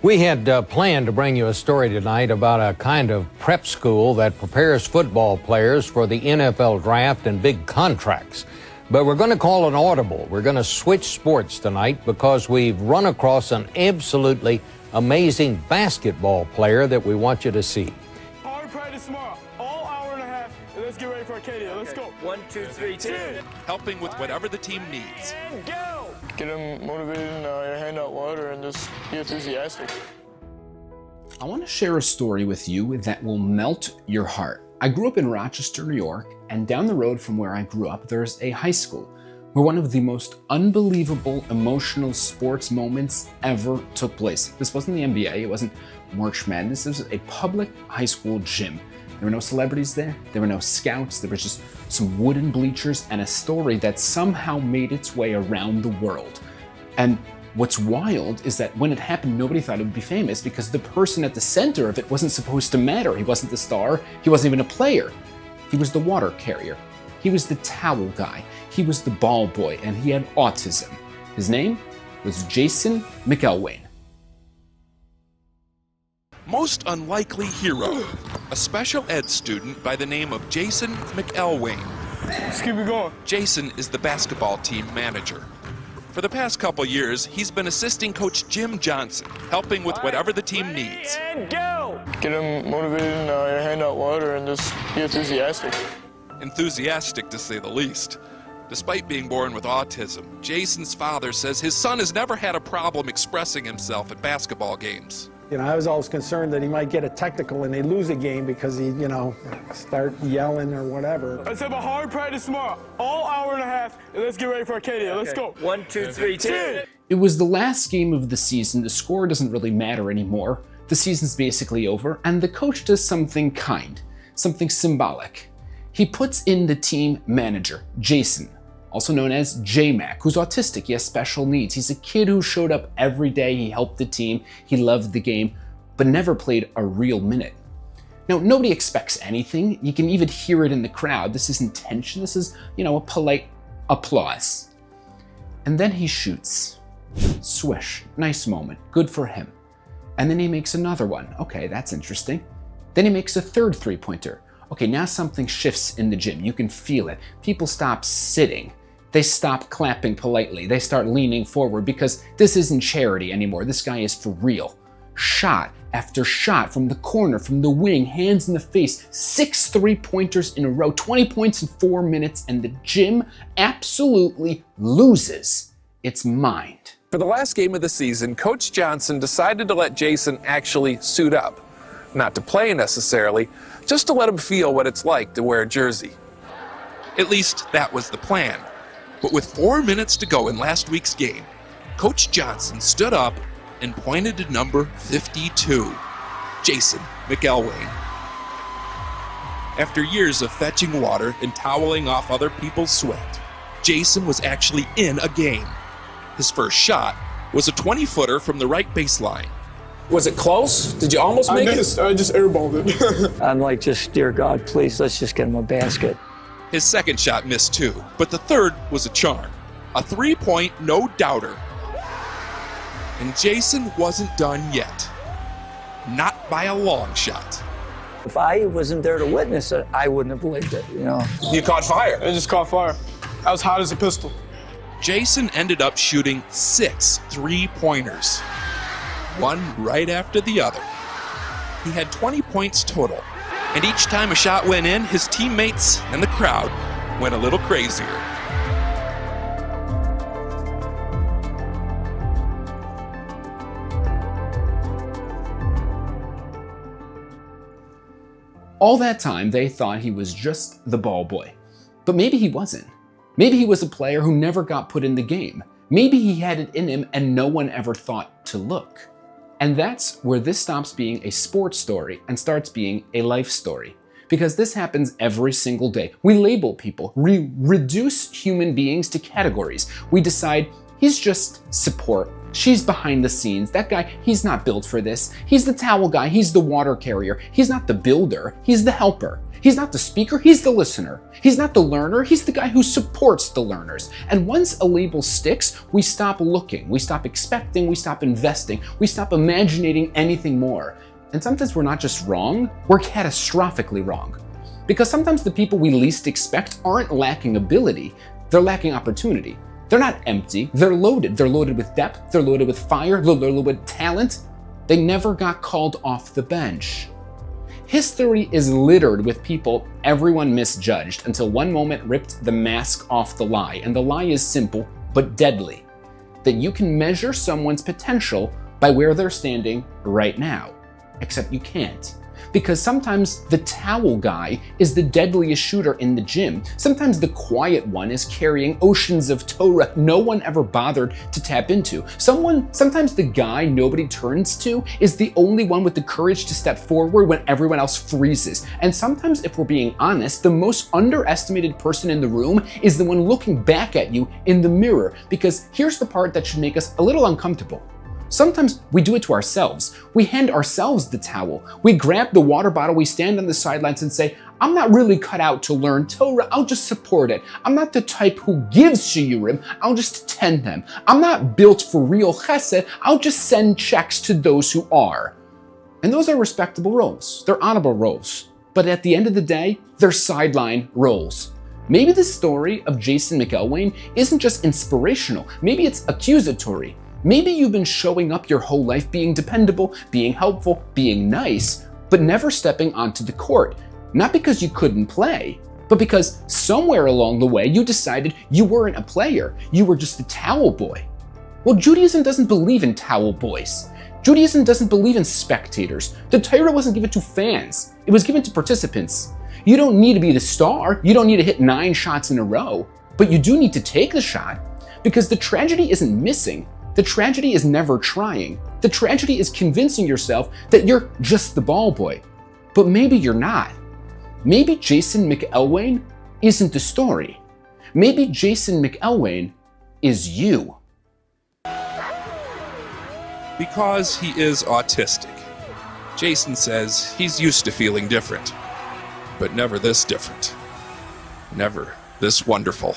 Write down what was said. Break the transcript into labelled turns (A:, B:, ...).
A: We had planned to bring you a story tonight about a kind of prep school that prepares football players for the NFL draft and big contracts. But we're going to call an audible. We're going to switch sports tonight because we've run across an absolutely amazing basketball player that we want you to see.
B: Hard practice tomorrow, all hour and a half, and let's get ready for Arcadia. Let's go.
C: 1, 2, 3, 2.
D: Helping with whatever the team needs.
B: And go!
E: Get them motivated and hand out water and just be enthusiastic.
F: I want to share a story with you that will melt your heart. I grew up in Rochester, New York, and down the road from where I grew up, there's a high school where one of the most unbelievable emotional sports moments ever took place. This wasn't the NBA, it wasn't March Madness, this was a public high school gym. There were no celebrities there, there were no scouts, there was just some wooden bleachers and a story that somehow made its way around the world. And what's wild is that when it happened, nobody thought it would be famous because the person at the center of it wasn't supposed to matter. He wasn't the star, he wasn't even a player. He was the water carrier. He was the towel guy. He was the ball boy, and he had autism. His name was Jason McElwain.
D: Most unlikely hero, a special ed student by the name of Jason McElwain.
B: Let's keep it going.
D: Jason is the basketball team manager. For the past couple years, he's been assisting Coach Jim Johnson, helping with whatever the team needs.
B: And go!
E: Get them motivated and hand out water and just be enthusiastic.
D: Enthusiastic, to say the least. Despite being born with autism, Jason's father says his son has never had a problem expressing himself at basketball games.
G: You know, I was always concerned that he might get a technical and they lose a game because he, start yelling or whatever.
B: Let's have a hard practice tomorrow, all hour and a half, and let's get ready for Arcadia. Let's go.
C: 1, 2, 3, 2.
F: It was the last game of the season. The score doesn't really matter anymore. The season's basically over, and the coach does something kind, something symbolic. He puts in the team manager, Jason, also known as J-Mack, who's autistic, he has special needs. He's a kid who showed up every day, he helped the team, he loved the game, but never played a real minute. Now, nobody expects anything. You can even hear it in the crowd. This isn't tension, this is, a polite applause. And then he shoots. Swish, nice moment, good for him. And then he makes another one. Okay, that's interesting. Then he makes a third three-pointer. Okay, now something shifts in the gym. You can feel it. People stop sitting. They stop clapping politely. They start leaning forward because this isn't charity anymore. This guy is for real. Shot after shot from the corner, from the wing, hands in the face, 6 3-pointers in a row, 20 points in 4 minutes, and the gym absolutely loses its mind.
H: For the last game of the season, Coach Johnson decided to let Jason actually suit up. Not to play necessarily, just to let him feel what it's like to wear a jersey.
D: At least that was the plan. But with 4 minutes to go in last week's game, Coach Johnson stood up and pointed to number 52, Jason McElwain. After years of fetching water and toweling off other people's sweat, Jason was actually in a game. His first shot was a 20-footer from the right baseline.
H: Was it close? Did you almost make it?
E: I just airballed it.
C: I'm like, just, dear God, please, let's just get him a basket.
D: His second shot missed too, but the third was a charm. A 3-point no-doubter. And Jason wasn't done yet. Not by a long shot.
C: If I wasn't there to witness it, I wouldn't have believed it,
H: You caught fire.
E: I just caught fire. I was hot as a pistol.
D: Jason ended up shooting 6 3-pointers. One right after the other. He had 20 points total, and each time a shot went in, his teammates and the crowd went a little crazier.
F: All that time, they thought he was just the ball boy. But maybe he wasn't. Maybe he was a player who never got put in the game. Maybe he had it in him and no one ever thought to look. And that's where this stops being a sports story and starts being a life story. Because this happens every single day. We label people, we reduce human beings to categories. We decide he's just support, she's behind the scenes, that guy, he's not built for this, he's the towel guy, he's the water carrier, he's not the builder, he's the helper. He's not the speaker, he's the listener. He's not the learner, he's the guy who supports the learners. And once a label sticks, we stop looking, we stop expecting, we stop investing, we stop imagining anything more. And sometimes we're not just wrong, we're catastrophically wrong. Because sometimes the people we least expect aren't lacking ability, they're lacking opportunity. They're not empty, they're loaded. They're loaded with depth, they're loaded with fire, they're loaded with talent. They never got called off the bench. History is littered with people everyone misjudged until one moment ripped the mask off the lie. And the lie is simple but deadly. That you can measure someone's potential by where they're standing right now. Except you can't. Because sometimes the towel guy is the deadliest shooter in the gym. Sometimes the quiet one is carrying oceans of Torah no one ever bothered to tap into. Sometimes the guy nobody turns to is the only one with the courage to step forward when everyone else freezes. And sometimes, if we're being honest, the most underestimated person in the room is the one looking back at you in the mirror. Because here's the part that should make us a little uncomfortable. Sometimes we do it to ourselves. We hand ourselves the towel. We grab the water bottle, we stand on the sidelines and say, I'm not really cut out to learn Torah, I'll just support it. I'm not the type who gives shiurim, I'll just attend them. I'm not built for real chesed, I'll just send checks to those who are. And those are respectable roles. They're honorable roles. But at the end of the day, they're sideline roles. Maybe the story of Jason McElwain isn't just inspirational, maybe it's accusatory. Maybe you've been showing up your whole life being dependable, being helpful, being nice, but never stepping onto the court. Not because you couldn't play, but because somewhere along the way you decided you weren't a player, you were just a towel boy. Well, Judaism doesn't believe in towel boys. Judaism doesn't believe in spectators. The Torah wasn't given to fans, it was given to participants. You don't need to be the star, you don't need to hit 9 shots in a row, but you do need to take the shot, because the tragedy isn't missing. The tragedy is never trying. The tragedy is convincing yourself that you're just the ball boy. But maybe you're not. Maybe Jason McElwain isn't the story. Maybe Jason McElwain is you.
D: Because he is autistic, Jason says he's used to feeling different. But never this different. Never this wonderful.